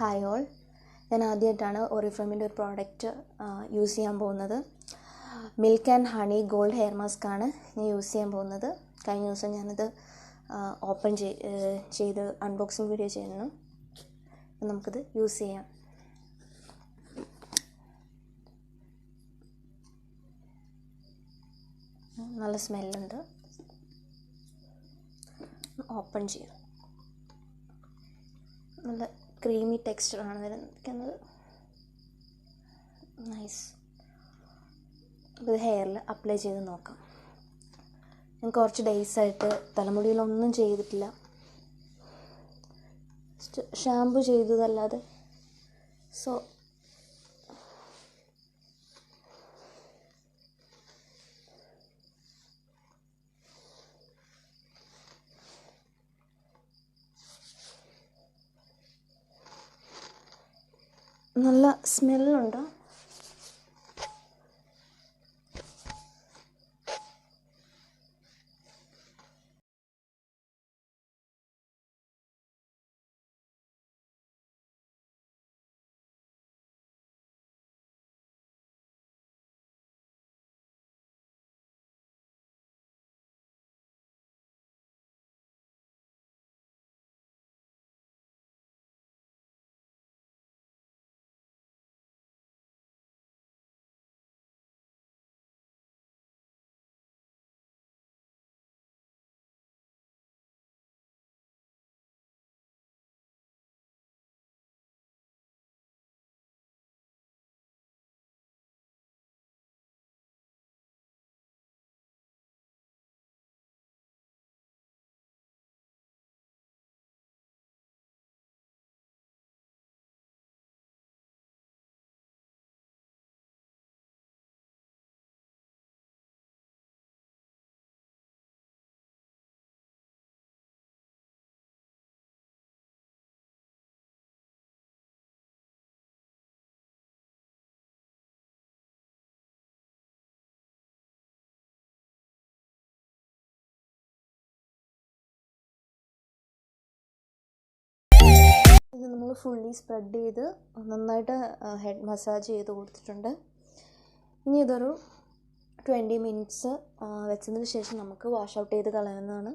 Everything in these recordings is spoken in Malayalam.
ഹായ് ഓൾ, ഞാൻ ആദ്യമായിട്ടാണ് ഓറിഫ്ലെമിൻ്റെ ഒരു പ്രോഡക്റ്റ് യൂസ് ചെയ്യാൻ പോകുന്നത്. Milk and honey gold hair mask ആണ് ഞാൻ യൂസ് ചെയ്യാൻ പോകുന്നത്. കഴിഞ്ഞ ദിവസം ഞാനത് ഓപ്പൺ ചെയ്ത് അൺബോക്സിങ് വീഡിയോ ചെയ്യുന്നു. നമുക്കിത് യൂസ് ചെയ്യാം. നല്ല സ്മെല്ലുണ്ട്. ഓപ്പൺ ചെയ്തു. നല്ല ക്രീമി ടെക്സ്ചറാണ് വരുന്നത്. നൈസ്. ഇത് ഹെയറിൽ അപ്ലൈ ചെയ്ത് നോക്കാം. ഞാൻ കുറച്ച് ഡേയ്സായിട്ട് തലമുടിയിലൊന്നും ചെയ്തിട്ടില്ല. ഷാമ്പു ചെയ്തതല്ലാതെ. സോ നല്ല സ്മെല്ലുണ്ട്. ഇത് നമ്മൾ ഫുള്ളി സ്പ്രെഡ് ചെയ്ത് നന്നായിട്ട് ഹെഡ് മസാജ് ചെയ്ത് കൊടുത്തിട്ടുണ്ട്. ഇനി ഇതൊരു 20 മിനിറ്റ്സ് വെച്ചതിന് ശേഷം നമുക്ക് വാഷ് ഔട്ട് ചെയ്ത് കളയുന്നതാണ്.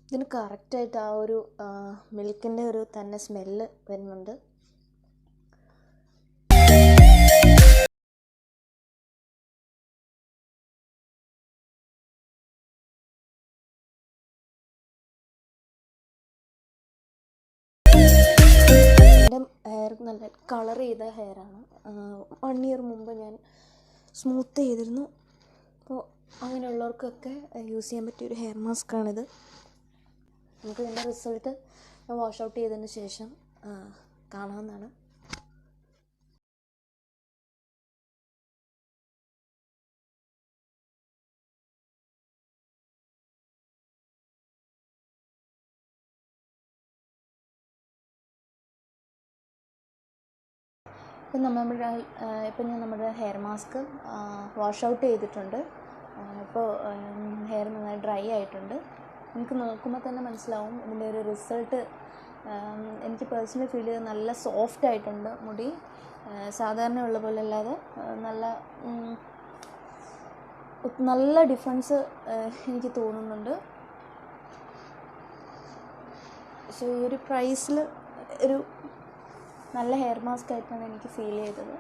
ഇതിന് കറക്റ്റായിട്ട് ആ ഒരു മിൽക്കിൻ്റെ ഒരു തന്നെ സ്മെല്ല് വരുന്നുണ്ട്. എൻ്റെ ഹെയർ നല്ല കളർ ചെയ്ത ഹെയറാണ്. 1 ഇയർ മുമ്പ് ഞാൻ സ്മൂത്ത് ചെയ്തിരുന്നു. അപ്പോൾ അങ്ങനെയുള്ളവർക്കൊക്കെ യൂസ് ചെയ്യാൻ പറ്റിയൊരു ഹെയർ മാസ്കാണിത്. നമുക്ക് ഇതിൻ്റെ റിസൾട്ട് വാഷ് ഔട്ട് ചെയ്തതിന് ശേഷം കാണാവുന്നതാണ്. ഇപ്പം ഞാൻ നമ്മുടെ ഹെയർ മാസ്ക് വാഷ് ഔട്ട് ചെയ്തിട്ടുണ്ട്. ഇപ്പോൾ ഹെയർ നന്നായി ഡ്രൈ ആയിട്ടുണ്ട്. എനിക്ക് നോക്കുമ്പോൾ തന്നെ മനസ്സിലാവും ഇതിൻ്റെ ഒരു റിസൾട്ട്. എനിക്ക് പേഴ്സണലി ഫീൽ ചെയ്ത് നല്ല സോഫ്റ്റ് ആയിട്ടുണ്ട് മുടി. സാധാരണ ഉള്ള പോലെ അല്ലാതെ നല്ല ഡിഫറൻസ് എനിക്ക് തോന്നുന്നുണ്ട്. പക്ഷേ ഈ ഒരു പ്രൈസിൽ ഒരു നല്ല ഹെയർ മാസ്ക് ആയിട്ടാണ് എനിക്ക് ഫീൽ ചെയ്തത്.